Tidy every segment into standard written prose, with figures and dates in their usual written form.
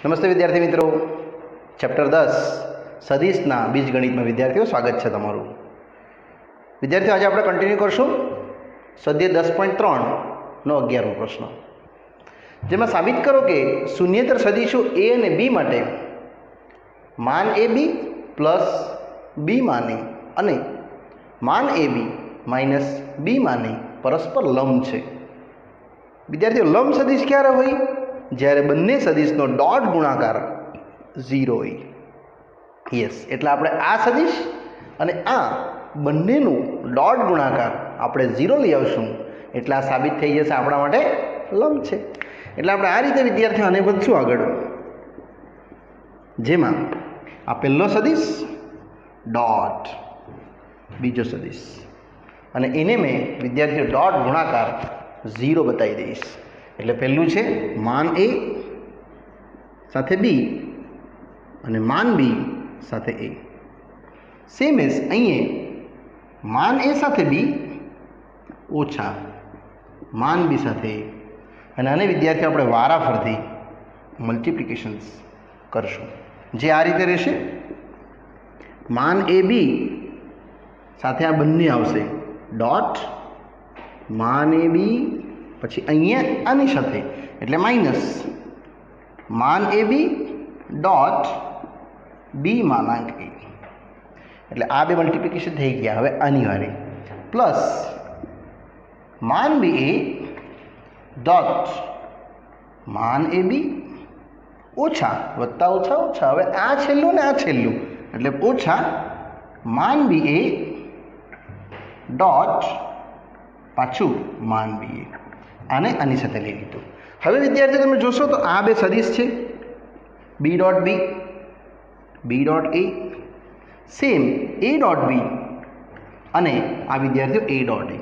નમસ્તે વિદ્યાર્થી મિત્રો, ચેપ્ટર 10 સદિશના બીજગણિતમાં વિદ્યાર્થીઓ સ્વાગત છે તમારું. વિદ્યાર્થીઓ, આજે આપણે કન્ટિન્યુ કરશું સ્વાધ્યાય 10.3નો 11મો પ્રશ્ન, જેમાં સાબિત કરો કે શૂન્યેતર સદિશો a અને b માટે માન ab પ્લસ b માને અને માન ab માઇનસ b માને પરસ્પર લંબ છે. વિદ્યાર્થીઓ, લંબ સદિશ ક્યારે હોય? જ્યારે બંને સદિશનો ડોટ ગુણાકાર 0 હોય. યસ, એટલે આપણે આ સદિશ અને આ બંનેનું ડોટ ગુણાકાર આપણે 0 લઈ આવશું એટલે આ સાબિત થઈ જશે આપણા માટે લંબ છે. એટલે આપણે આ રીતે વિદ્યાર્થીઓ આને વધશું આગળ, જેમાં આ પહેલો સદિશ ડોટ બીજો સદિશ અને એને મેં વિદ્યાર્થીઓ ડોટ ગુણાકાર 0 બતાવી દઈશ. એટલે પહેલું છે માન a સાથે b અને માન b સાથે a. સેમ એઝ અહીંયા માન a સાથે b ઓછા માન b સાથે a, અને આને વિદ્યાર્થીઓ આપણે વારાફરતી મલ્ટિપ્લિકેશન્સ કરશું, જે આ રીતે રહેશે. માન a b સાથે આ બંને આવશે ડોટ માન a b, પછી અહીંયા આની સાથે એટલે માઇનસ માન એ બી ડોટ બી માનાંક એ. એટલે આ બે મલ્ટિપ્લિકેશન થઈ ગયા. હવે આની વારે પ્લસ માન બી એ ડોટ માન એ બી ઓછા વત્તા ઓછા ઓછા, હવે આ છેલ્લું ને આ છેલ્લું એટલે ઓછા માન બી એ ડોટ પાછું માન બી એ. આને આની સાથે લઈ લીધું. હવે વિદ્યાર્થીઓ તમે જોશો તો આ બે સદિશ છે, B dot B, B dot A, same A dot B અને આ વિદ્યાર્થીઓ એ ડોટ એ,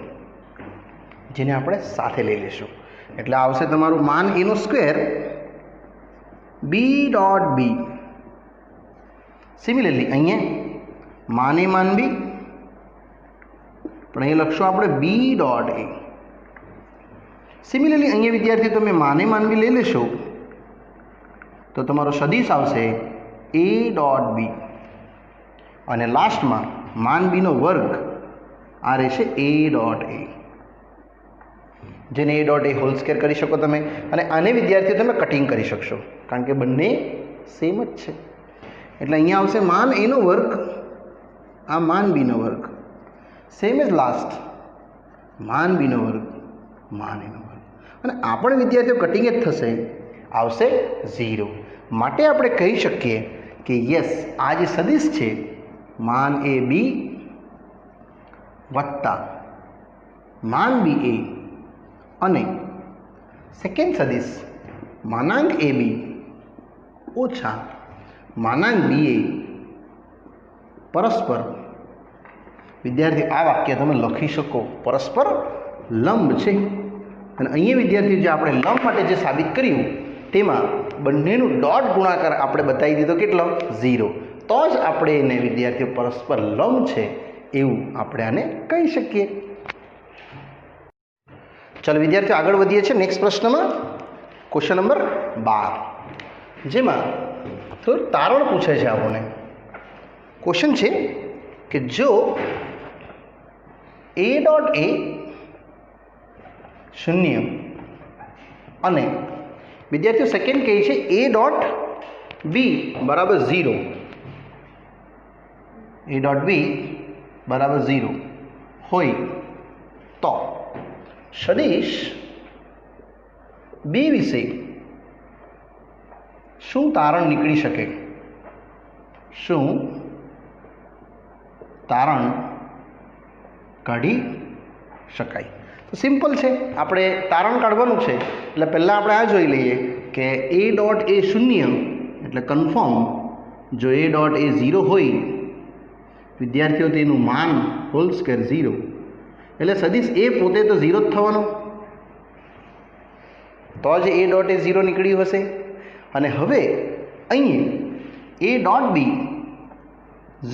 જેને આપણે સાથે લઈ લઈશું. એટલે આવશે તમારું માન એનો square B dot B. Similarly અહીંયા માન એ માન બી, પણ અહીંયા લખશું આપણે બી ડોટ એ. સિમિલરલી અહીંયા વિદ્યાર્થીઓ તમે માને માન બી લઈ લેશો તો તમારો સદિશ આવશે એ ડોટ બી, અને લાસ્ટમાં માન બીનો વર્ગ આ રહેશે એ ડોટ એ, જેને એ ડોટ એ હોલ સ્ક્વેર કરી શકો તમે. અને આને વિદ્યાર્થીઓ તમે કટિંગ કરી શકશો કારણ કે બંને સેમ જ છે. એટલે અહીંયા આવશે માન એનો વર્ગ, આ માન બીનો વર્ગ, સેમ એઝ લાસ્ટ માન બીનો વર્ગ માન એનો વર્ગ, અને આ પણ વિદ્યાર્થીઓ કટિંગ જ થશે, આવશે 0. માટે આપણે કહી શકીએ કે યસ, આ જે સદિશ છે માન એ બી વત્તા માન બી એ અને સેકન્ડ સદિશ માનાંક એ બી ઓછા માનાંક બી એ પરસ્પર, વિદ્યાર્થી આ વાક્ય તમે લખી શકો, પરસ્પર લંબ છે. અને અહીંયા વિદ્યાર્થીઓ જે આપણે લંબ માટે જે સાબિત કર્યું તેમાં બંનેનું ડોટ ગુણાકાર આપણે બતાવી દીધો કેટલો? 0. તો જ આપણે એને વિદ્યાર્થીઓ પરસ્પર લંબ છે એવું આપણે આને કહી શકીએ. ચાલો વિદ્યાર્થીઓ આગળ વધીએ છીએ નેક્સ્ટ પ્રશ્નમાં, ક્વેશ્ચન નંબર 12, જેમાં થોડું તારણ પૂછે છે આપણને. ક્વેશ્ચન છે કે જો એ ડોટ એ 0 અને વિદ્યાર્થીઓ સેકન્ડ કહે છે એ ડોટ બી બરાબર 0, એ ડોટ બી બરાબર 0 હોય તો સદિશ બી વિશે શું તારણ નીકળી શકે? શું તારણ કાઢી શકાય? તો સિમ્પલ છે, આપણે તારણ કાઢવાનું છે. એટલે પહેલાં આપણે આ જોઈ લઈએ કે એ ડોટ એ 0 એટલે કન્ફર્મ જો એ ડોટ એ 0 હોય વિદ્યાર્થીઓ તેનું માન હોલ સ્ક્વેર 0, એટલે સદિશ એ પોતે તો 0 જ થવાનો, તો જ એ ડોટ એ 0 નીકળ્યું હશે. અને હવે અહીં એ ડોટ બી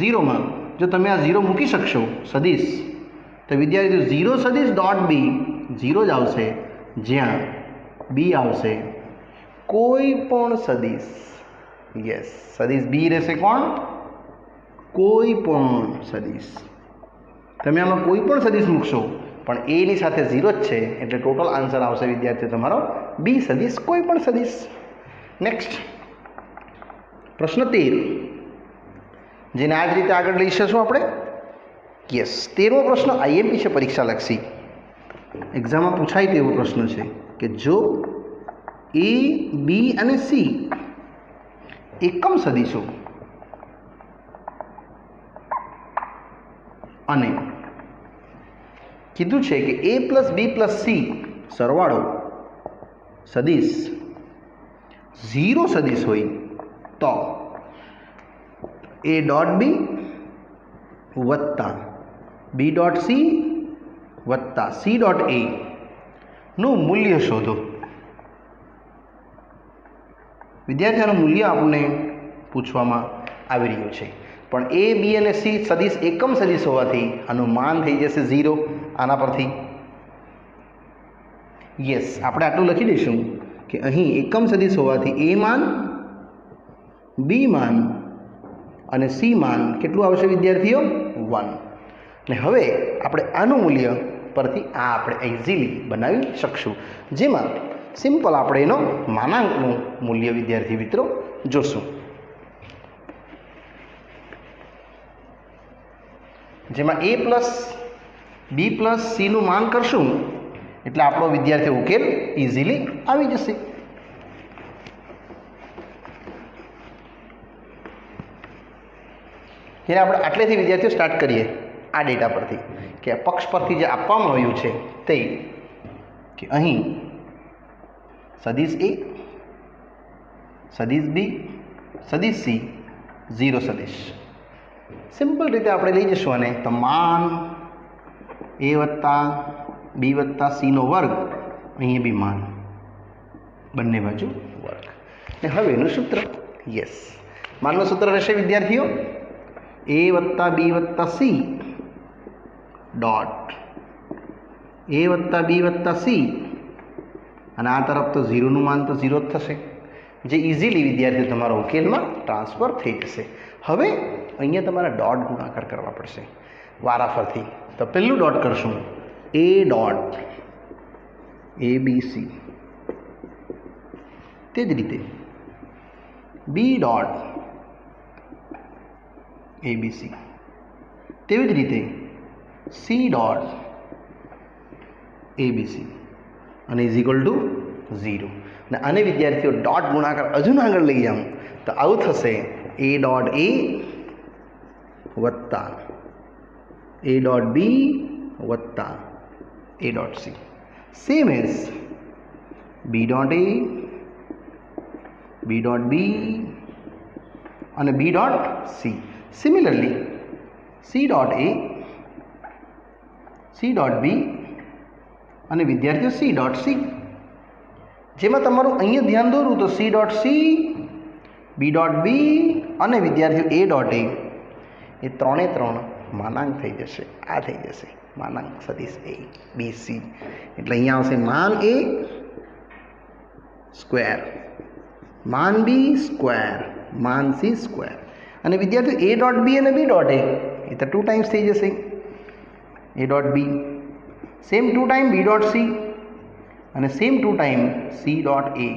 0માં જો તમે આ 0 મૂકી શકશો સદિશ, તો વિદ્યાર્થીઓ 0 સદિશ ડોટ બી 0 જ આવશે, જ્યાં બી આવશે કોઈ પણ સદિશ યસ, સદિશ બી રહેશે કોણ? કોઈ પણ સદિશ. તમે આમાં કોઈ પણ સદિશ મૂકશો પણ એની સાથે 0 જ છે એટલે ટોટલ આન્સર આવશે વિદ્યાર્થીઓ તમારો બી સદિશ, કોઈ પણ સદિશ. નેક્સ્ટ પ્રશ્ન 13, જેને આ જ રીતે આગળ લઈ જશું આપણે. યસ, 13મો પ્રશ્ન આઈએમપી છે, પરીક્ષાલક્ષી. એક્ઝામમાં પૂછાય તેવો પ્રશ્ન છે કે જો એ, બી અને સી એકમ સદિશો અને કીધું છે કે એ પ્લસ બી પ્લસ સી સરવાળો સદિશ 0 સદિશ હોય તો એ ડોટ બી વત્તા બી ડોટ સી વત્તા સી ડોટ એ નું મૂલ્ય શોધો. વિદ્યાર્થીઓનું મૂલ્ય આપણને પૂછવામાં આવી રહ્યું છે, પણ એ, બી અને સી સદિશ એકમ સદિશ હોવાથી આનું માન થઈ જશે 0 આના પરથી. યસ, આપણે આટલું લખી દઈશું કે અહીં એકમ સદિશ હોવાથી એ માન, બી માન અને સી માન કેટલું આવશે વિદ્યાર્થીઓ? 1. અને હવે આપણે આનું મૂલ્ય પરથી આ આપણે ઇઝીલી બનાવી શકશું, જેમાં સિમ્પલ આપણે એનો માનાંકનું મૂલ્ય વિદ્યાર્થી મિત્રો જોશું. જેમાં એ પ્લસ બી પ્લસ સીનું માન કરશું એટલે આપણો વિદ્યાર્થી ઉકેલ ઇઝીલી આવી જશે. જેને આપણે આટલેથી વિદ્યાર્થીઓ સ્ટાર્ટ કરીએ આ ડેટા પરથી કે પક્ષ પરથી જે આપવામાં આવ્યું છે તે કે અહીં સદિશ એ, સદિશ બી, સદિશ સી, 0 સદિશ. સિમ્પલ રીતે આપણે લઈ જશું અને તો માન એ વત્તા બી વત્તા સીનો વર્ગ, અહીં બી માન, બંને બાજુ વર્ગ. ને હવે એનું સૂત્ર, યસ, માનનું સૂત્ર રહેશે વિદ્યાર્થીઓ એ વત્તા બી વત્તા સી ડોટ એ વત્તા બી વત્તા સી, અને આ તરફ તો 0નું માન તો 0 જ થશે, જે ઇઝીલી વિદ્યાર્થીઓ તમારા ઉકેલમાં ટ્રાન્સફર થઈ જશે. હવે અહીંયા તમારે ડોટ ગુણાકાર કરવા પડશે વારાફરથી. તો પહેલું ડોટ કરશું એ ડોટ એ બી સી, તે જ રીતે બી ડોટ એ બી સી, તેવી જ રીતે C dot A B C, અને ઇઝ ઇક્વલ ટુ 0. અને આને વિદ્યાર્થીઓ ડોટ ગુણાકાર હજુ આગળ લઈ જાઉં તો આવું થશે એ ડોટ એ વત્તા એ ડોટ બી વત્તા A dot C, same as B dot A, B dot B અને B dot C. Similarly C dot A, C dot B અને વિદ્યાર્થીઓ સી ડોટ સી. જેમાં તમારું અહીંયા ધ્યાન દોરું તો C dot C, B dot B અને વિદ્યાર્થીઓ એ ડોટ એ ત્રણે ત્રણ માનાંક થઈ જશે. આ થઈ જશે માનાંક સદિશ એ બી સી. એટલે અહીંયા આવશે માન એ સ્ક્વેર, માન બી સ્ક્વેર, માન સી સ્ક્વેર. અને વિદ્યાર્થીઓ એ ડોટ બી અને બી ડોટ એ તો 2 ટાઈમ્સ થઈ જશે A dot B, same 2 time B dot C અને same 2 time C dot A.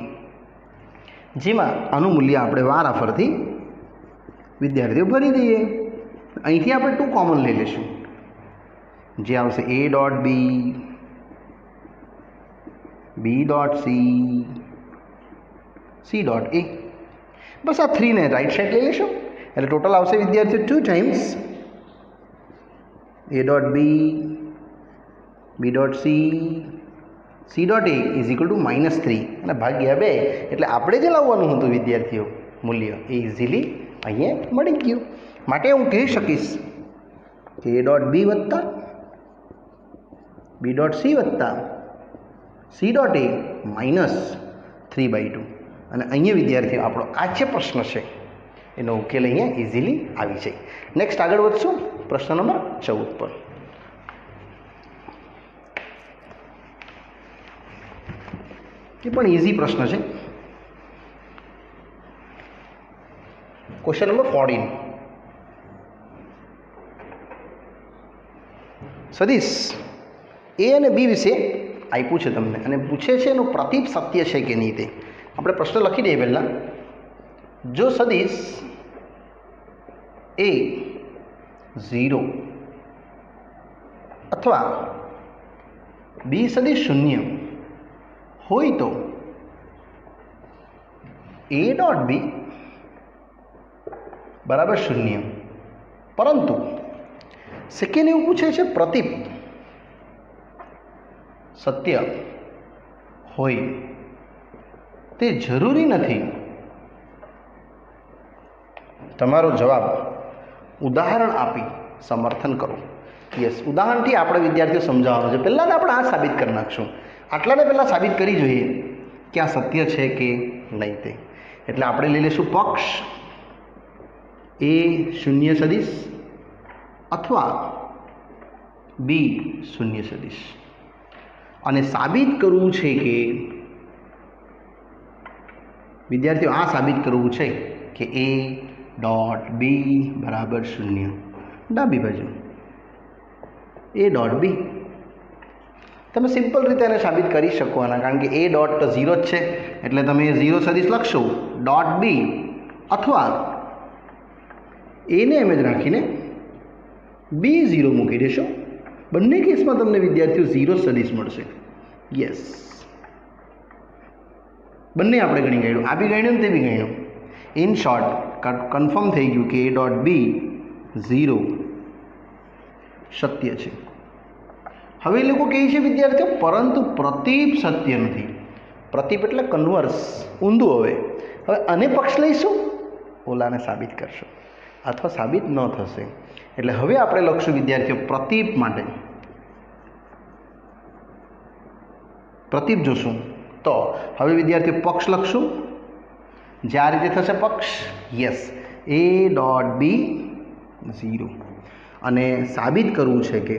જેમાં આનું મૂલ્ય આપણે વારાફરથી વિદ્યાર્થીઓ ભરી દઈએ. અહીંથી આપણે 2 કોમન લઈ લઈશું, જે આવશે A dot B, B dot C, C dot A. બસ આ 3 ને રાઈટ સાઈડ લઈ લઈશું એટલે ટોટલ આવશે વિદ્યાર્થીઓ 2 times A dot B, B dot C, C dot A is equal to -3 અને ભાગ્યા 2. એટલે આપણે જે લાવવાનું હતું વિદ્યાર્થીઓ મૂલ્ય એ ઇઝીલી અહીંયા મળી ગયું. માટે હું કહી શકીશ કે એ ડોટ બી વત્તા બી ડોટ સી વત્તા સી ડોટ એ -3/2. અને અહીંયા વિદ્યાર્થીઓ આપણો આ જે પ્રશ્ન છે એનો ઉકેલ અહીંયા ઇઝીલી આવી જાય. નેક્સ્ટ આગળ વધશું પ્રશ્ન નંબર 14 પર. એ પણ ઇઝી પ્રશ્ન છે. Question number 14. સદીશ એ અને બી વિશે આપ્યું છે તમને અને પૂછે છે એનું પ્રતીપ સત્ય છે કે નહીં તે. આપણે પ્રશ્ન લખી દઈએ પહેલાં. જો સદીશ એ 0 અથવા બી સદીશ 0 હોય તો એ ડોટ બી બરાબર 0. પરંતુ સેકન્ડ એવું પૂછે છે પ્રતીપ સત્ય હોય તે જરૂરી નથી. તમારો જવાબ ઉદાહરણ આપી સમર્થન કરો. યસ, ઉદાહરણથી આપણે વિદ્યાર્થીઓ સમજાવવાનું છે. પહેલાં આપણે આ સાબિત કરી નાખશું. આટલાને પહેલાં સાબિત કરી જોઈએ કે આ સત્ય છે કે નહીં તે. એટલે આપણે લઈ લઈશું પક્ષ એ 0 સદીશ અથવા બી 0 સદીશ અને સાબિત કરવું છે કે વિદ્યાર્થીઓ આ સાબિત કરવું છે કે એ ડોટ બી બરાબર 0. ડાબી બાજુ એ ડોટ બી તમે સિમ્પલ રીતે એને સાબિત કરી શકો આના, કારણ કે એ ડોટ તો 0 જ છે એટલે તમે 0 સદીશ લખશો ડોટ બી અથવા એને એમ જ રાખીને બી 0 મૂકી દેશો. બંને કેસમાં તમને વિદ્યાર્થીઓ 0 સદીશ મળશે. યસ, બંને આપણે ગણી ગણ્યું, આ બી ગણ્યું ને તે બી ગણ્યું. ઇન શોર્ટ કન્ફર્મ થઈ ગયું કે એ ડોટ બી 0 સત્ય છે. હવે એ લોકો કહે છે વિદ્યાર્થીઓ પરંતુ પ્રતીપ સત્ય નથી. પ્રતીપ એટલે કન્વર્સ, ઊંધું. હવે આને પક્ષ લઈશું, ઓલાને સાબિત કરશો અથવા સાબિત ન થશે. એટલે હવે આપણે લખશું વિદ્યાર્થીઓ પ્રતીપ માટે. પ્રતીપ જોશું તો હવે વિદ્યાર્થીઓ પક્ષ લખશું. જે આ રીતે થશે પક્ષ. યસ, એ ડોટ બી 0 અને સાબિત કરવું છે કે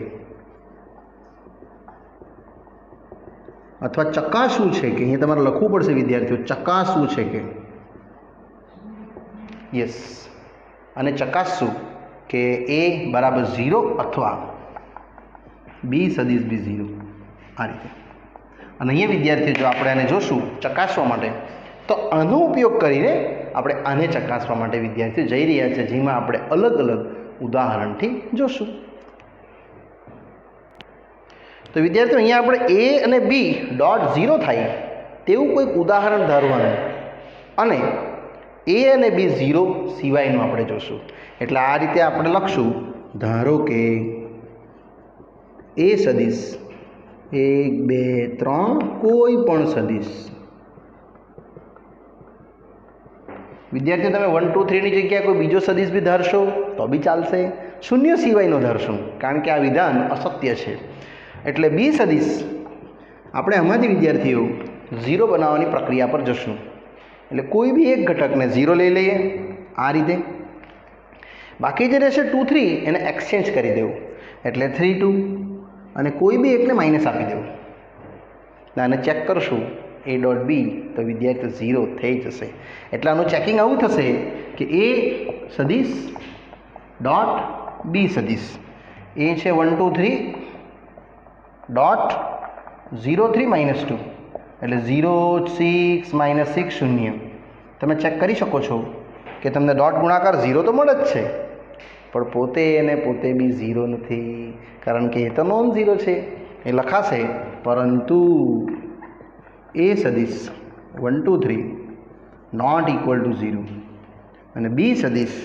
અથવા ચકાસવું છે કે અહીંયા તમારે લખવું પડશે વિદ્યાર્થીઓ, ચકાસવું છે કે યસ અને ચકાસશું કે એ બરાબર 0 અથવા બી સદીશ બી 0. આ રીતે. અને અહીંયા વિદ્યાર્થીઓ જો આપણે આને જોશું ચકાસવા માટે તો આનો ઉપયોગ કરીને આપણે આને ચકાસવા માટે વિદ્યાર્થીઓ જઈ રહ્યા છે, જેમાં આપણે અલગ અલગ ઉદાહરણથી જોશું. તો વિદ્યાર્થીઓ અહીંયા આપણે એ અને બી ડોટ 0 થાય તેવું કોઈક ઉદાહરણ ધારવાનું અને એ અને બી 0 સિવાયનું આપણે જોશું. એટલે આ રીતે આપણે લખશું. ધારો કે એ સદીશ 1 2 3 કોઈ પણ સદીશ. વિદ્યાર્થીઓ તમે 1 2 3 ની જગ્યાએ કોઈ બીજો સદીશ બી ધારશો તો બી ચાલશે. 0 સિવાયનો ધારશું કારણ કે આ વિધાન અસત્ય છે. એટલે બી સદીશ આપણે આમાંથી વિદ્યાર્થીઓ 0 બનાવવાની પ્રક્રિયા પર જશું. એટલે કોઈ બી એક ઘટકને 0 લઈ લઈએ આ રીતે. બાકી જે રહેશે 2 3 એને એક્સચેન્જ કરી દેવું એટલે 3 2 અને કોઈ બી એકને માઇનસ આપી દેવું. આને ચેક કરશું એ ડોટ બી તો વિદ્યાર્થીઓ 0 થઈ જશે. એટલે આનું ચેકિંગ આવું થશે કે એ સદીશ ડોટ બી સદીશ એ છે 1 2 3 ડોટ 0 3 -2 એટલે 0 6 -6 0. તમે ચેક કરી શકો છો કે તમને ડોટ ગુણાકાર 0 તો મળે જ છે પણ પોતે એને પોતે બી 0 નથી, કારણ કે એ તો નોન 0 છે. એ લખાશે પરંતુ એ સદીશ 1 2 3 નોટ ઇક્વલ ટુ 0 અને બી સદીશ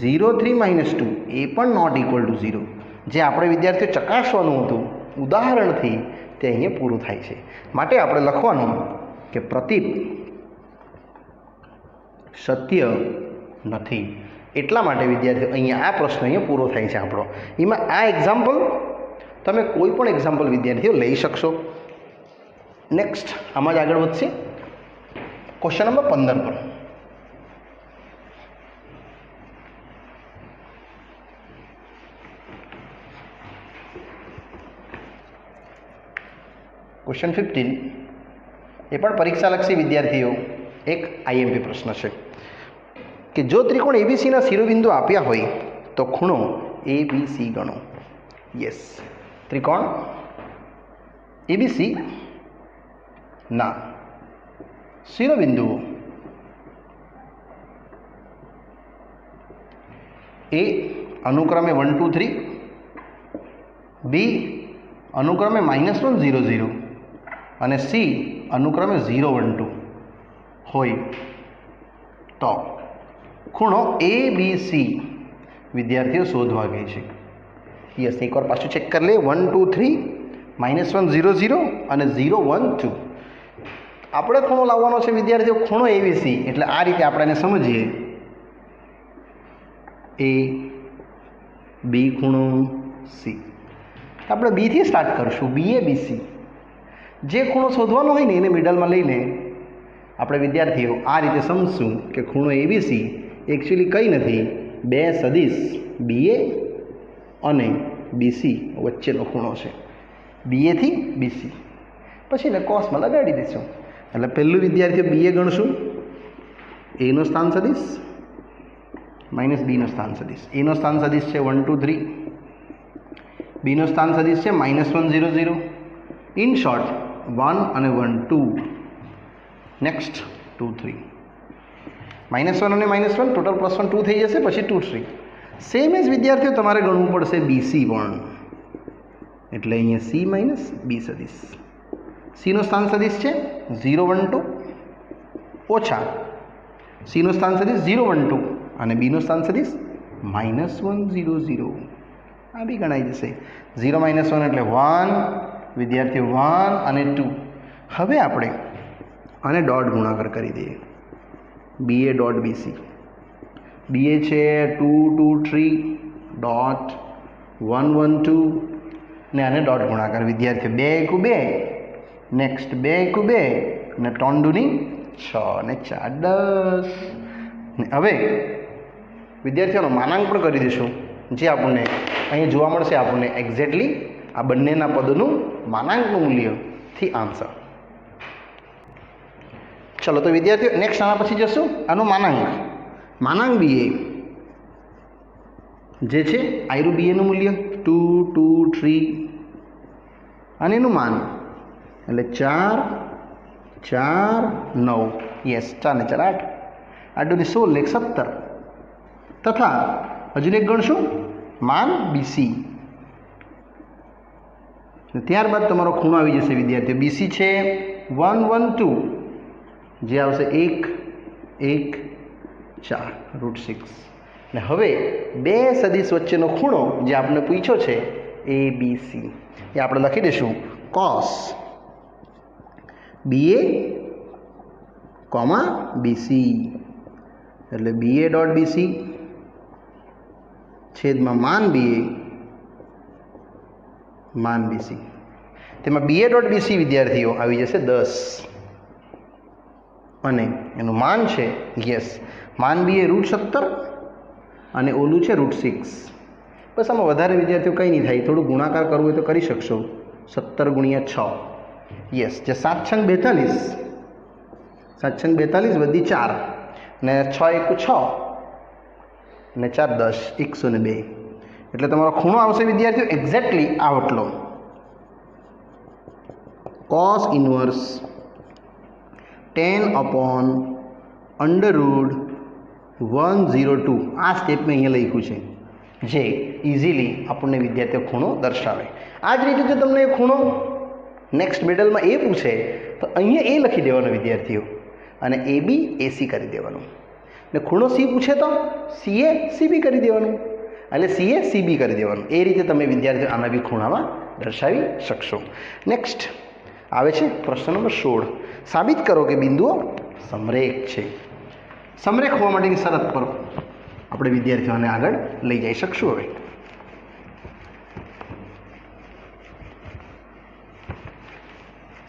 0 3 -2 એ પણ નોટ ઇક્વલ ટુ 0. જે આપણે વિદ્યાર્થીઓ ચકાસવાનું હતું ઉદાહરણથી તે અહીંયા પૂરું થાય છે. માટે આપણે લખવાનું કે પ્રતીપ સત્ય નથી. એટલા માટે વિદ્યાર્થીઓ અહીંયા આ પ્રશ્ન અહીંયા પૂરો થાય છે આપણો. એમાં આ એક્ઝામ્પલ તમે કોઈ પણ એક્ઝામ્પલ વિદ્યાર્થીઓ લઈ શકશો. નેક્સ્ટ આમાં જ આગળ વધશે ક્વેશ્ચન નંબર 15 પર. ક્વેશ્ચન 15 એ પણ પરીક્ષાલક્ષી વિદ્યાર્થીઓ એક આઈએમપી પ્રશ્ન છે. કે જો ત્રિકોણ એબીસીના શિરોબિંદુ આપ્યા હોય તો ખૂણો એબીસી ગણો. યસ, ત્રિકોણ એબીસી ના શિરોબિંદુઓ એ અનુક્રમે 1 2 3, બી અનુક્રમે -1 0 0 અને સી અનુક્રમે 0 1 2 હોય તો ખૂણો એબીસી વિદ્યાર્થીઓ શોધવા ગઈ છે. યસ, એકવાર પાછું ચેક કરી લે. 1 2 3, -1 0 0 અને 0 1 2. આપણે ખૂણો લાવવાનો છે વિદ્યાર્થીઓ, ખૂણો એબીસી. એટલે આ રીતે આપણે એને સમજીએ. એ બી ખૂણો સી. આપણે બીથી સ્ટાર્ટ કરીશું. બી એ બીસી. જે ખૂણો શોધવાનો હોય ને એને મિડલમાં લઈને આપણે વિદ્યાર્થીઓ આ રીતે સમજશું કે ખૂણો એબીસી એકચ્યુઅલી કંઈ નથી, બે સદિશ બીએ અને બીસી વચ્ચેનો ખૂણો છે. બીએથી બીસી. પછી એને કોસમાં લગાડી દઈશું. એટલે પહેલું વિદ્યાર્થીઓ બીએ ગણશું. એનો સ્થાન સદિશ માઇનસ બીનો સ્થાન સદિશ. એનો સ્થાન સદિશ છે 1 2 3, બીનો સ્થાન સદિશ છે -1 0 0. ઇન શોર્ટ 1 અને 1 2. નેક્સ્ટ 2 3. -1 અને -1 ટોટલ +1 2 થઈ જશે. પછી 2 3. સેમ એજ વિદ્યાર્થીઓ તમારે ગણવું પડશે બીસી પણ. એટલે અહીંયા સી માઇનસ બી સદિશ. સીનો સ્થાન સદિશ છે 0 1 2 ઓછા સીનો સ્થાન સદિશ 0 1 2 અને બીનો સ્થાન સદિશ -1 0 0. આ બી ગણાઈ જશે. 0 -1 એટલે 1 વિદ્યાર્થીઓ 1 અને 2. હવે આપણે આને ડોટ ગુણાકાર કરી દઈએ. BA dot BC. બીએ છે 2 2 3 ડોટ 1 1 2 ને આને ડોટ ગુણાકાર વિદ્યાર્થીઓ 2 1 2. નેક્સ્ટ 2 1 2 ને 3 2 6 ને 4 10. હવે વિદ્યાર્થીઓનો માનાંક પણ કરી દઈશું, જે આપણને અહીંયા જોવા મળશે. આપણને એક્ઝેક્ટલી આ બંનેના પદોનું માનાંકનું મૂલ્યથી આન્સર. ચલો તો વિદ્યાર્થીઓ નેક્સ્ટ આના પછી જશું. આનું માનાંક બીએ જે છે આયરું બીએનું મૂલ્ય 2 2 3 અને એનું માન એટલે 4 4 9. યસ, 4 ને 4 8, 8 ને 16 ને 17. તથા હજુ એક ગણશું માન બીસી. ત્યારબાદ તમારો ખૂણો આવી જશે વિદ્યાર્થીઓ. બીસી છે 1 1 2, જે આવશે 1 1 4 √6. ને હવે બે સદિશ વચ્ચેનો ખૂણો જે આપણે પૂછ્યો છે એ બીસી, એ આપણે લખી દઈશું કોસ બીએ કોમા બીસી. એટલે બીએ ડોટ બીસી છેદમાં માન બીએ માન બીસી. તેમાં બીએ ડોટ બીસી વિદ્યાર્થીઓ આવી જશે 10 અને એનું માન છે યસ માન બીએ √17 અને ઓલું છે √6. બસ આમાં વધારે વિદ્યાર્થીઓ કંઈ નહીં થાય, થોડું ગુણાકાર કરવું હોય તો કરી શકશો. 17 × 6 યસ, જે 7 6 42, 7 6 42 વધી 4 ને 6 1 6 ને 4 10 102. એટલે તમારો ખૂણો આવશે વિદ્યાર્થીઓ એક્ઝેક્ટલી આટલો. Cos inverse 10/√102. આ સ્ટેપ મેં અહીંયા લખ્યું છે, જે ઇઝીલી આપણને વિદ્યાર્થીઓ ખૂણો દર્શાવે. આ જ રીતે જો તમને ખૂણો નેક્સ્ટ મિડલમાં એ પૂછે તો અહીંયા એ લખી દેવાનો વિદ્યાર્થીઓ અને એ બી એસી કરી દેવાનું. ને ખૂણો સી પૂછે તો સીએ સીબી કરી દેવાનું, એટલે સીએ સીબી કરી દેવાનું. એ રીતે તમે વિદ્યાર્થીઓ આના બી ખૂણામાં દર્શાવી શકશો. નેક્સ્ટ આવે છે પ્રશ્ન નંબર 16. સાબિત કરો કે બિંદુઓ સમરેખ છે. સમરેખ હોવા માટેની શરત પર આપણે વિદ્યાર્થીઓને આગળ લઈ જઈ શકશું. હવે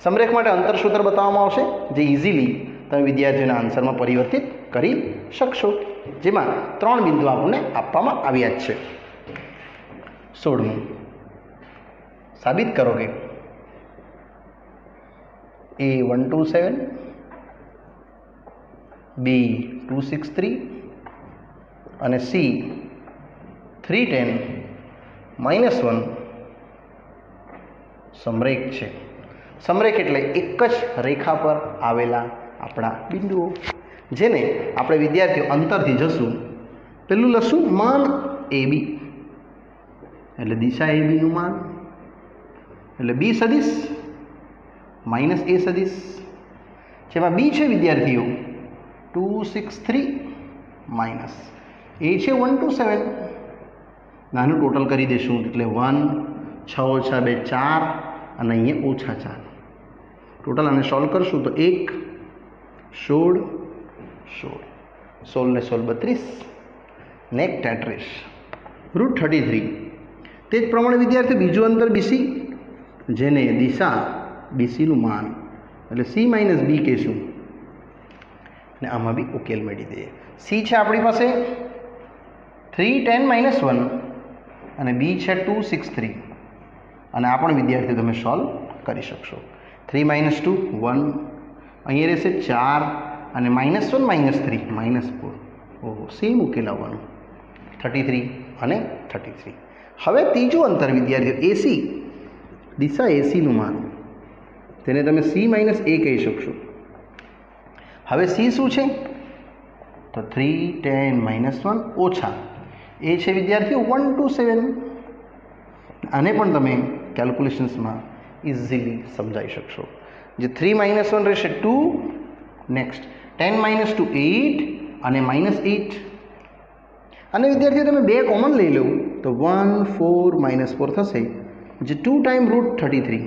સમરેખ માટે અંતરસૂત્ર બતાવવામાં આવશે, જે ઇઝીલી તમે વિદ્યાર્થીઓના આન્સરમાં પરિવર્તિત કરી શકશો. જેમાં 3 બિંદુ આપણને આપવામાં આવ્યા જ છે. 16. સાબિત કરો કે A127, B263 અને સી 310 -1 સમરેખ છે. સમરેખ એટલે એક જ રેખા પર આવેલા આપણા બિંદુઓ, જેને આપણે વિદ્યાર્થીઓ અંતરથી જશું. પેલું લખશું માન AB, એટલે દિશા ABનું માન, એટલે B સદિશ માઇનસ A સદિશ, જેમાં B છે વિદ્યાર્થીઓ 263 માઇનસ A છે 127. નાનું ટોટલ કરી દઈશું એટલે 1 6 ઓછા 2 4 અને અહીંયા ઓછા 4. ટોટલ આને સોલ્વ કરશું તો 1 16 16 ને 16 32 ને 33 √33. તે જ પ્રમાણે વિદ્યાર્થી બીજું અંતર BC, જેને દિશા BCનું માન એટલે C માઇનસ B કહીશું, અને આમાં બી ઉકેલ મેળવી દઈએ. C છે આપણી પાસે 310 -1 અને B છે 263, અને આ પણ વિદ્યાર્થીઓ તમે સોલ્વ કરી શકશો. 3 - 2 1, અહીંયા રહેશે 4 અને -1 -3 -4. ઓહો, સેમ ઉકેલ આવવાનું 33 અને 33. હવે ત્રીજું અંતર વિદ્યાર્થીઓ AC, દિશા ACનું માન, તેને તમે C માઇનસ A કહી શકશો. હવે C શું છે તો 310 -1 ઓછા એ છે વિદ્યાર્થીઓ 127. આને પણ તમે કેલ્ક્યુલેશન્સમાં ઇઝીલી સમજાવી શકશો. જે 3 - 1 રહેશે 2, નેક્સ્ટ 10 - 2 8 અને -8. અને વિદ્યાર્થીઓ તમે બે કોમન લઈ લો તો 1 4 -4 થશે, જે 2 ટાઈમ √33.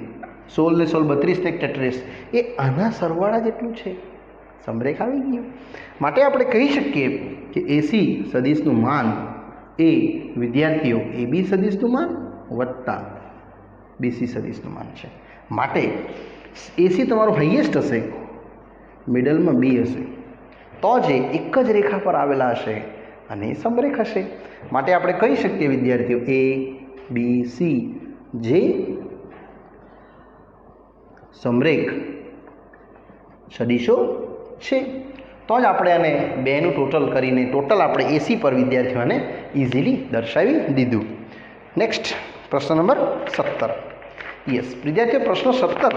16 ને 16 32 ને 33, એ આના સરવાળા જેટલું છે. સમરેખ આવી ગયું. માટે આપણે કહી શકીએ કે AC સદિશનું માન એ વિદ્યાર્થીઓ AB સદિશનું માન વત્તા BC સદિશનું માન છે. માટે AC તમારું હાઈએસ્ટ હશે, મિડલમાં B હશે, તો જે એક જ રેખા પર આવેલા હશે અને એ સમરેખ હશે. માટે આપણે કહી શકીએ વિદ્યાર્થીઓ ABC જે સમરેખ સદિશો છે. તો જ આપણે આને બેનું ટોટલ કરીને ટોટલ આપણે AC પર વિદ્યાર્થીઓને ઇઝીલી દર્શાવી દીધું. નેક્સ્ટ પ્રશ્ન નંબર 17. યસ વિદ્યાર્થીઓ, પ્રશ્ન 17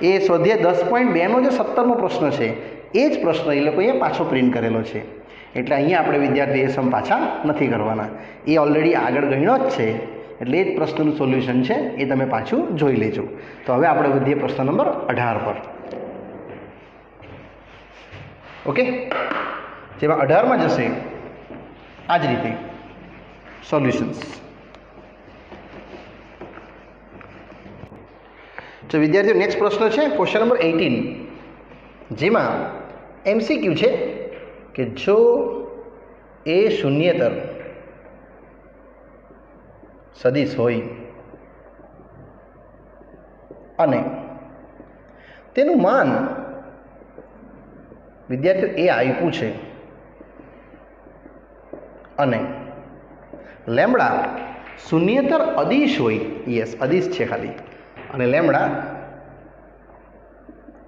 એ સ્વાધ્યાય 10.2નો જે 17મો પ્રશ્ન છે એ જ પ્રશ્ન એ લોકોએ પાછો પ્રિન્ટ કરેલો છે. એટલે અહીંયા આપણે વિદ્યાર્થી એ સમ પાછા નથી કરવાના, એ ઓલરેડી આગળ ગણ્યો જ છે. એટલે એ જ પ્રશ્નનું સોલ્યુશન છે, એ તમે પાછું જોઈ લેજો. તો હવે આપણે વધીએ પ્રશ્ન નંબર 18 પર. ઓકે, જેમાં 18માં જશે આ જ રીતે સોલ્યુશન્સ. તો વિદ્યાર્થીઓ નેક્સ્ટ પ્રશ્ન છે ક્વેશ્ચન નંબર 18, જેમાં MCQ છે કે જો એ શૂન્યેતર સદિશ હોય અને તેનું માન વિદ્યાર્થીઓ એ આપ્યું છે અને લેમ્બડા શૂન્યેતર અદિશ હોય, યસ અદિશ છે ખાલી, અને લેમ્બડા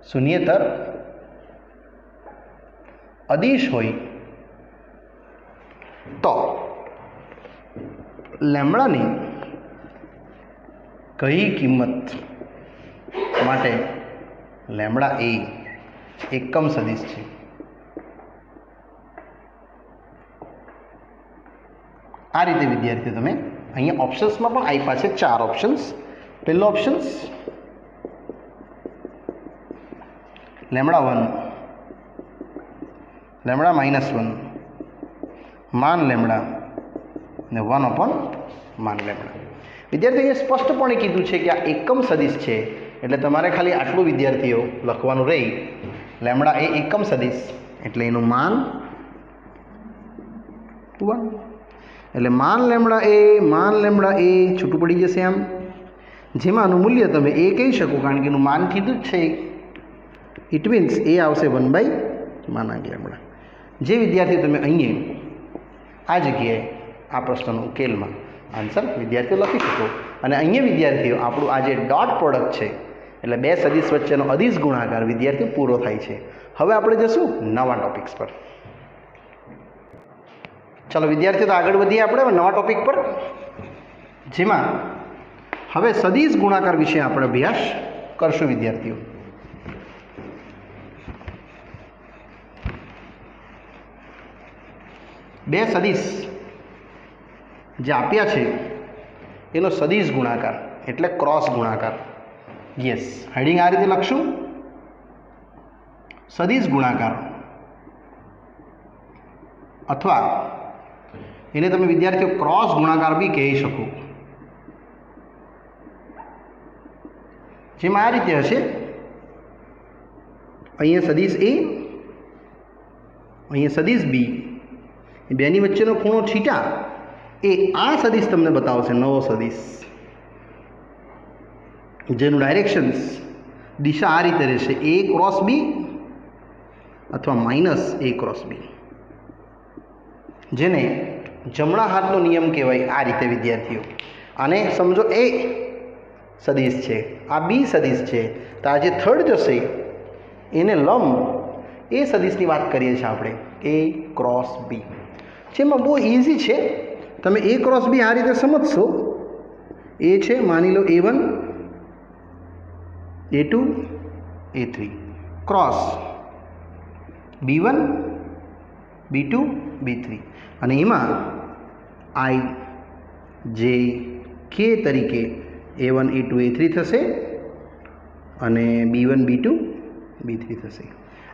શૂન્યેતર અદિશ હોય તો લેમ્બડાની કઈ કિંમત માટે લેમ્બડા એ એકમ સદિશ છે? આ રીતે વિદ્યાર્થીઓ તમે અહીંયા ઓપ્શન્સમાં પણ આપ્યા છે 4 ઓપ્શન્સ. પહેલો ઓપ્શન્સ લેમ્બડા 1, લેમ્બડા -1, માન લેમ્બડા ને 1/માન લેમ્બડા. વિદ્યાર્થીઓ અહીંયા સ્પષ્ટપણે કીધું છે કે આ એકમ સદિશ છે, એટલે તમારે ખાલી આટલું વિદ્યાર્થીઓ લખવાનું રહી. લેમ્બડા એ એકમ સદિશ એટલે એનું માન 1, એટલે માન લેમ્બડા એ છૂટું પડી જશે આમ, જેમાંનું મૂલ્ય તમે એ કહી શકો કારણ કે એનું માન કીધું જ છે. ઇટ મીન્સ એ આવશે 1/માનાંક લેમ્બડા. જે વિદ્યાર્થીઓ તમે અહીંયા આ જગ્યાએ આ પ્રશ્નનો ઉકેલમાં આન્સર વિદ્યાર્થીઓ લખી શકો. અને અહીંયા વિદ્યાર્થીઓ આપણું આ જે ડોટ પ્રોડક્ટ છે એટલે બે સદિશ વચ્ચેનો અદિશ ગુણાકાર વિદ્યાર્થીઓ પૂરો થાય છે. હવે આપણે જશું નવા ટોપિક્સ પર. ચાલો વિદ્યાર્થીઓ, તો આગળ વધીએ આપણે નવા ટોપિક પર, જેમાં હવે સદિશ ગુણાકાર વિશે આપણે અભ્યાસ કરશું વિદ્યાર્થીઓ. બે સદિશ જે આપ્યા છે એનો સદિશ ગુણાકાર એટલે ક્રોસ ગુણાકાર. યસ, હેડિંગ આ રીતે લખશું, સદિશ ગુણાકાર, અથવા એને તમે વિદ્યાર્થીઓ ક્રોસ ગુણાકાર બી કહી શકો. જેમાં આ રીતે હશે, અહીંયા સદિશ એ, અહીંયા સદિશ બી, બેની વચ્ચેનો ખૂણો થીટા એ આ સદિશ તમને બતાવશે, નવો સદિશ, જેનું ડાયરેક્શન્સ દિશા આ રીતે રહેશે, એ ક્રોસ બી અથવા માઇનસ એ ક્રોસ બી, જેને જમણા હાથનો નિયમ કહેવાય. આ રીતે વિદ્યાર્થીઓ, આને સમજો એ સદિશ છે, આ બી સદિશ છે, તો આ જે થર્ડ જશે એને લંબ એ સદિશની વાત કરીએ છીએ આપણે, એ ક્રોસ બી. જેમાં બહુ ઇઝી છે, તમે એ ક્રોસ બી આ રીતે સમજશો. એ છે, માની લો A1 A2 A3 cross B1 B2 B3, અને એમાં I J K તરીકે A1 A2 A3 થશે અને B1 B2 B3 થશે.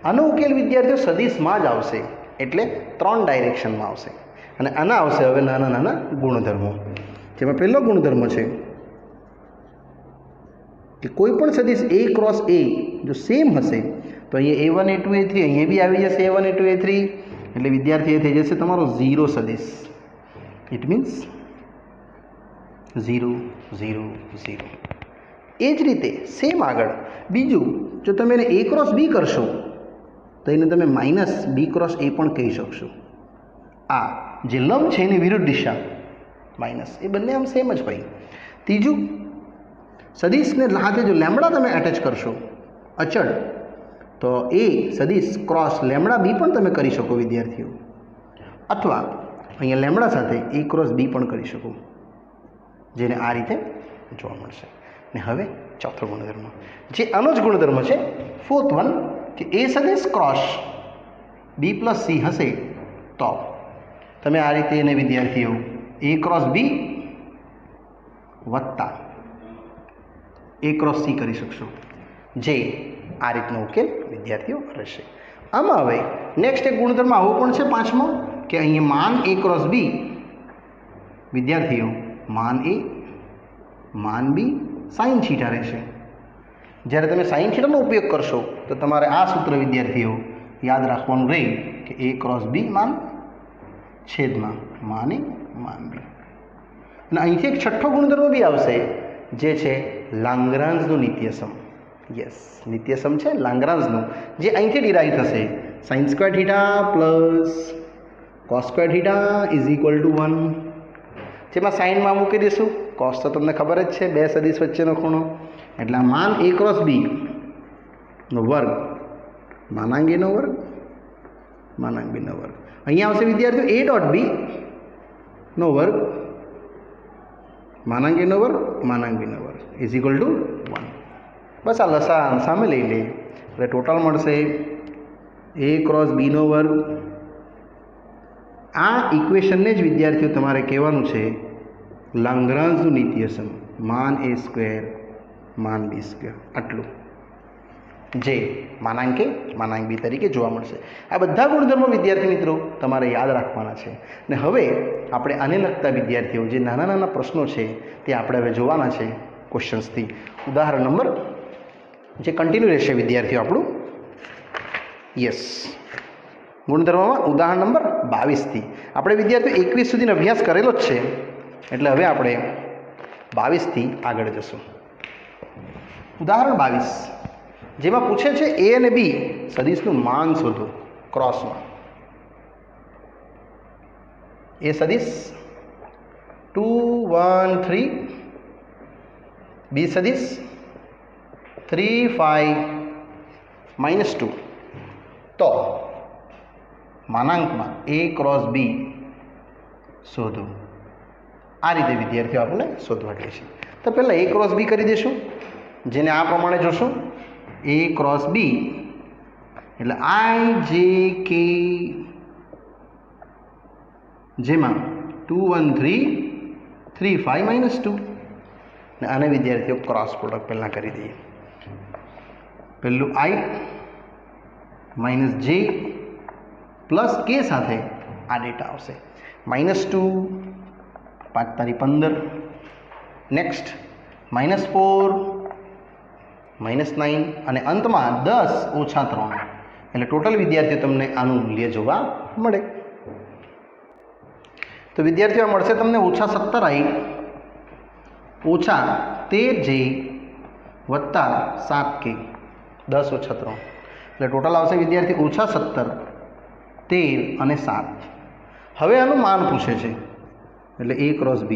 આનો ઉકેલ વિદ્યાર્થીઓ સદિશમાં જ આવશે, એટલે 3 ડાયરેક્શનમાં આવશે. અને આના આવશે હવે નાના નાના ગુણધર્મો, જેમાં પહેલો ગુણધર્મ છે કે કોઈ પણ સદિશ A ક્રોસ A જો સેમ હશે તો અહીંયા A1 A2 A3, અહીંયા બી આવી જશે A1 A2 A3, એટલે વિદ્યાર્થી એ થઈ જશે તમારો 0 સદિશ. It means 0 0 0. એ જ રીતે સેમ આગળ બીજું, જો તમે એને A ક્રોસ B કરશો તો એને તમે માઇનસ B ક્રોસ A પણ કહી શકશો. આ જે લંબ છે એની વિરુદ્ધ દિશા માઇનસ, એ બંને આમ સેમ જ હોય. ત્રીજું, સદિશને સાથે જો લેમ્બડા તમે એટેચ કરશો અચળ, તો એ સદિશ ક્રોસ લેમ્બડા બી પણ તમે કરી શકો વિદ્યાર્થીઓ, અથવા અહીંયા લેમ્બડા સાથે A ક્રોસ B પણ કરી શકો, જેને આ રીતે જોવા મળશે. ને હવે ચોથો ગુણધર્મ, જે આનો જ ગુણધર્મ છે, ફોર્થ વન, કે એ સદિશ ક્રોસ B પ્લસ C હશે તો તમે આ રીતે એને વિદ્યાર્થીઓ A ક્રોસ B વત્તા A ક્રોસ C કરી શકશો, જે આ રીતનો ઉકેલ વિદ્યાર્થીઓ રહેશે. આમાં હવે નેક્સ્ટ એક ગુણધર્મ આવો પણ છે પાંચમો, કે અહીંયા માન A ક્રોસ B વિદ્યાર્થીઓ માન A માન B સાઇન થીટા રહેશે. જ્યારે તમે સાઇન થીટાનો ઉપયોગ કરશો તો તમારે આ સૂત્ર વિદ્યાર્થીઓ યાદ રાખવાનું રહે કે A ક્રોસ B માન છેદમાં માન A માન B. અને અહીંથી એક છઠ્ઠો ગુણધર્મ બી આવશે, જે છે લાંગ્રાન્ઝનું નિત્યસમ. યસ, નિત્યસમ છે લાંગ્રાન્ઝનું, જે અહીંથી ડિરાઈવ થશે, sine square theta plus cos square theta is equal two 1, જેમાં સાઇનમાં મૂકી દઈશું, કોસ તો તમને ખબર જ છે, બે સદિશ વચ્ચેનો ખૂણો, એટલે માન A ક્રોસ B નો વર્ગ માનાંક A નો વર્ગ માનાંક B નો વર્ગ. અહીંયા આવશે વિદ્યાર્થીઓ A ડોટ B નો વર્ગ માનાંક A નો વર્ગ માનાંક B નો વર્ગ ઇઝ ઇક્વલ ટુ 1. બસ આ લસાઅ સામે લઈ લે એટલે ટોટલ મળશે A ક્રોસ B નો વર્ગ. આ ઇક્વેશનને જ વિદ્યાર્થીઓ તમારે કહેવાનું છે લાંગ્રાન્ઝનું નિત્યસમ, માન A સ્ક્વેર માન B સ્ક્વેર, આટલું, જે માનાંક A માનાંક B તરીકે જોવા મળશે. આ બધા ગુણધર્મો વિદ્યાર્થી મિત્રો તમારે યાદ રાખવાના છે. ને હવે આપણે આને લગતા વિદ્યાર્થીઓ જે નાના નાના પ્રશ્નો છે તે આપણે હવે જોવાના છે ક્વેશ્ચન્સથી. ઉદાહરણ નંબર જે કન્ટિન્યુ રહેશે વિદ્યાર્થીઓ આપણું, યસ, ગુણધર્મમાં ઉદાહરણ નંબર 22થી આપણે વિદ્યાર્થીઓ 21 સુધીનો અભ્યાસ કરેલો જ છે, એટલે હવે આપણે 22થી આગળ જશું. ઉદાહરણ 22, જેમાં પૂછે છે A અને B સદિશનું માન શોધો ક્રોસમાં. એ સદિશ 2 1 3, B સદિશ 3 5 -2, તો માનાંકમાં A ક્રોસ B શોધો. આ રીતે વિદ્યાર્થીઓ આપણે શોધવા કહે છે. તો પહેલાં A ક્રોસ B કરી દઈશું, જેને આ પ્રમાણે જોશું. A ક્રોસ B એટલે I J K, જેમાં 2 1 3 3 5 -2, ને આને વિદ્યાર્થીઓ ક્રોસ પ્રોડક્ટ પહેલાં કરી દઈએ. પહેલું I - J પ્લસ K સાથે આ ડેટા આવશે. -2 5 તારી 15, નેક્સ્ટ -4 -9, અને અંતમાં 10 ઓછા 3, એટલે ટોટલ વિદ્યાર્થીઓ તમને આનું મૂલ્ય જોવા મળે. તો વિદ્યાર્થીઓ મળશે તમને -17I ઓછા 13J વત્તા 7K, 10 ઓછા 3, એટલે ટોટલ આવશે વિદ્યાર્થી -17, 13 અને 7. હવે આનું માન પૂછે છે, એટલે A ક્રોસ B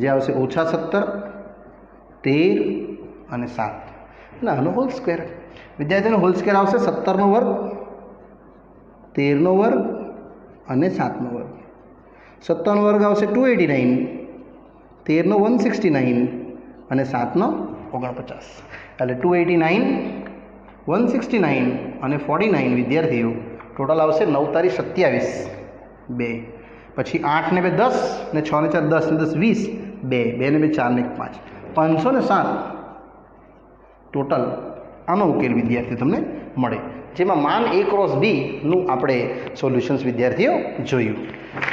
જે આવશે -17, 13 અને 7, અને આનો હોલ સ્ક્વેર. વિદ્યાર્થીનો હોલ સ્ક્વેર આવશે 17નો વર્ગ, 13નો વર્ગ અને 7નો વર્ગ. 17નો વર્ગ આવશે 289, 13નો 169 અને 7નો 49, એટલે 289, 169 અને 49 વિદ્યાર્થીઓ ટોટલ આવશે 9 તારી 27, 2. પછી 8 ને 2 10, ને 6 ને 4 10, ને 10 20, 2 2 ને 2 4 ને 1 5, 507 ટોટલ આનો ઉકેલ વિદ્યાર્થીઓ તમને મળે, જેમાં માન A ક્રોસ B નું આપણે સોલ્યુશન્સ વિદ્યાર્થીઓ જોયું.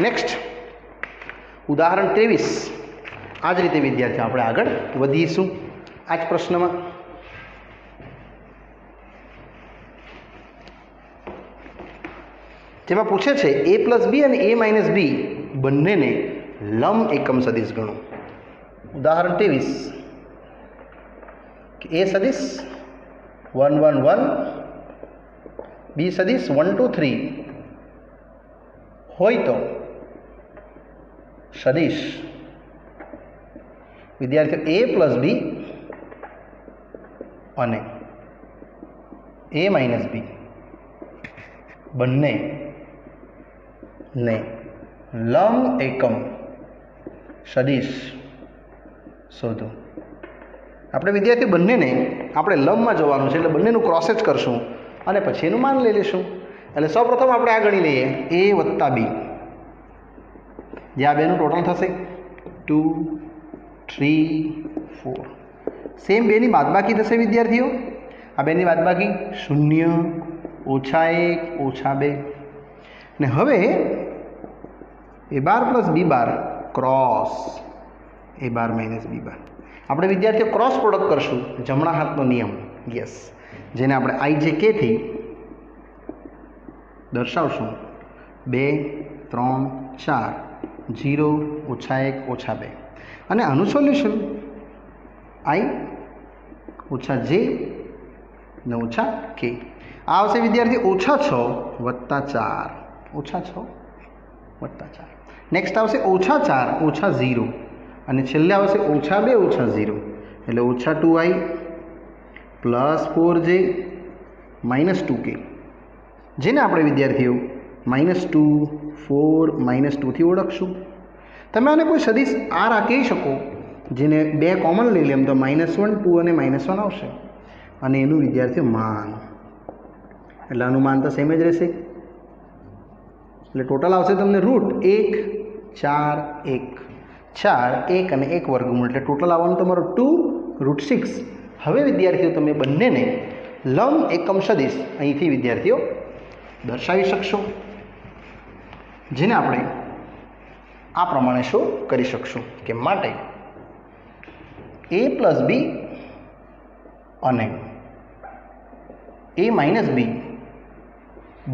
નેક્સ્ટ ઉદાહરણ 23. આ જ રીતે વિદ્યાર્થીઓ આપણે આગળ વધીશું આ જ પ્રશ્નમાં. જેમાં પૂછે છે A પ્લસ B અને A માઇનસ B બંનેને લંબ એકમ સદિશ ગણો. ઉદાહરણ 23 A સદિશ 1 1 1, B સદિશ 1 2 3 હોય તો સદિશ વિદ્યાર્થીઓ A પ્લસ B અને A માઇનસ B બંને ને લંબ એકમ સદિશ શોધો. આપણે વિદ્યાર્થી બંનેને આપણે લંબમાં જોવાનું છે, એટલે બંનેનું ક્રોસ જ કરશું અને પછી એનું માન લઈ લઈશું. એટલે સૌપ્રથમ આપણે આ ગણી લઈએ A વત્તા B, જે આ બેનું ટોટલ થશે 2 3 4. સેમ બેની બાદબાકી થશે વિદ્યાર્થીઓ. આ બેની બાદબાકી 0 ઓછા 1 ઓછા 2. ને હવે A bar plus B bar cross A bar minus B બાર. આપણે વિદ્યાર્થીઓ ક્રોસ પ્રોડક્ટ કરશું, જમણા હાથનો નિયમ, યસ, જેને આપણે IJK થી દર્શાવશું. 2 3 4 0 ઓછા 1 ઓછા 2, અને આનું સોલ્યુશન I ઓછા J ને ઓછા K. આ આવશે વિદ્યાર્થી ઓછા 6 વત્તા 4, ઓછા 6 વત્તા 4. નેક્સ્ટ આવશે ઓછા 4 ઓછા 0, અને છેલ્લે આવશે ઓછા 2 ઓછા 0, એટલે ઓછા 2I plus 4J minus 2K, જેને આપણે વિદ્યાર્થીઓ -2 4 -2 થી ઓળખશું. તમે આને કોઈ સદિશ R આ કહી શકો, જેને 2 કોમન લઈ લે એમ તો -1 2 અને -1 આવશે, અને એનું વિદ્યાર્થીઓ માન, એટલે આનું માન તો સેમ જ રહેશે. એટલે ટોટલ આવશે તમને √1 4 1 4 1 અને 1 વર્ગમૂળ, એટલે ટોટલ આવવાનું તમારું 2 √6. હવે વિદ્યાર્થીઓ તમે બંનેને લંબ એકમ સદિશ અહીંથી વિદ્યાર્થીઓ દર્શાવી શકશો, જેને આપણે આ પ્રમાણે શો કરી શકશું કે માટે A પ્લસ B અને A માઇનસ B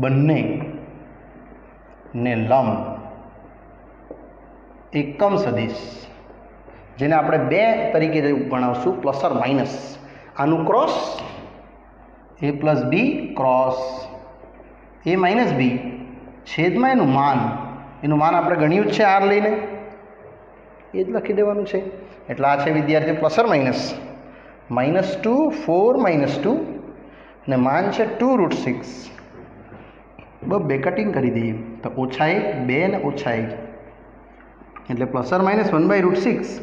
બંને ને લંબ એકમ સદિશ, જેને આપણે 2 તરીકે ગણાવશું, પ્લસ ઓર માઇનસ. આનું cross A plus B cross A minus B છેદમાં એનું માન આપણે ગણ્યું જ છે R લઈને, એ જ લખી દેવાનું છે. એટલે આ છે વિદ્યાર્થી પ્લસ ઓર માઇનસ -2 4 -2, ને માન છે 2 √6, બે કટિંગ કરી દઈએ તો -1 2 અને -1 એટલે ±1/√6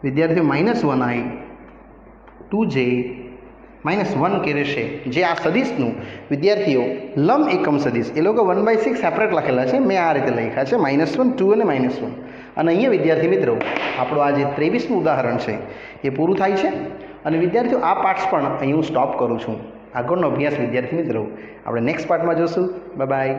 વિદ્યાર્થીઓ -1i 2j -1 કે રહેશે જે આ સદિશનું વિદ્યાર્થીઓ લંબ એકમ સદિશ એ લોકો 1/6 સેપરેટ લખેલા છે, મેં આ રીતે લખ્યા છે -1 2 અને -1. અને અહીંયા વિદ્યાર્થી મિત્રો આપણું આ જે 23મું ઉદાહરણ છે એ પૂરું થાય છે. અને વિદ્યાર્થીઓ આ પાર્ટ્સ પણ અહીં હું સ્ટોપ કરું છું. આગળનો અભ્યાસ વિદ્યાર્થી મિત્રો આપણે નેક્સ્ટ પાર્ટમાં જોશું. Bye bye.